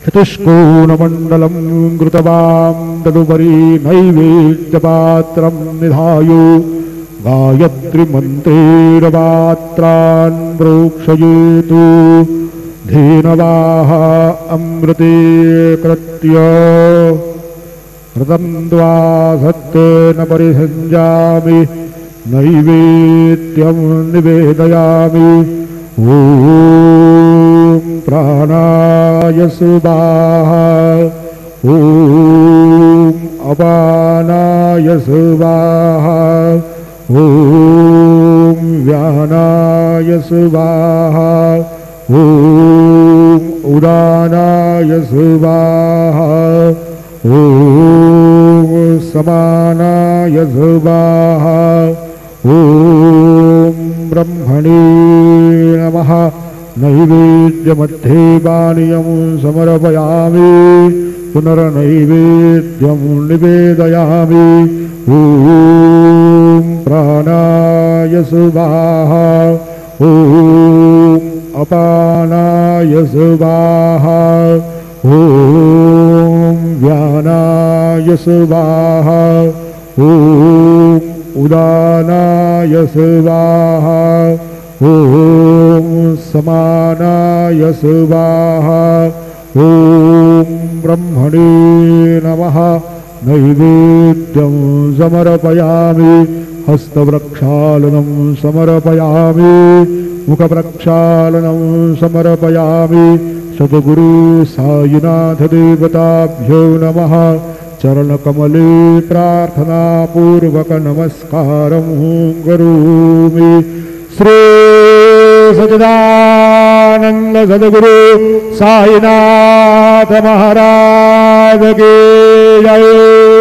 चतुष्कोणमण्डलं कृतवां तदुपरि नैवेद्यपात्रं निधायो गायत्रीमन्त्रेण पात्रान् प्रोक्षयेतु धेनवाः अमृते कृत्य व्रतं द्वासत्तेन परिसञ्जामि नैवेद्यं निवेदयामि। ॐ प्राणाय स्वाहा ॐ अपानाय स्वाहा ॐ व्यानाय स्वाहा ॐ उदानाय स्वाहा ॐ समानाय स्वाहा ॐ ब्रह्मणे नमः। नैवेद्यमध्ये पानीयं समर्पयामि पुनर्नैवेद्यं निवेदयामि। ॐ प्राणाय स्वाहा ॐ अपानाय स्वाहा ॐ व्यानाय स्वाहा ॐ उदानाय स्वाहा ॐ समानाय स्वाहा ॐ ब्रह्मणे नमः। नैवेद्यं समर्पयामि हस्तप्रक्षालनं समर्पयामि मुखप्रक्षालनं समर्पयामि। सद्गुरु साईनाथ देवताभ्यो नमः। चरणकमले प्रार्थनापूर्वक नमस्कारं करोमि। श्री सच्चिदानंद सद्गुरु साईनाथ महाराज की जय।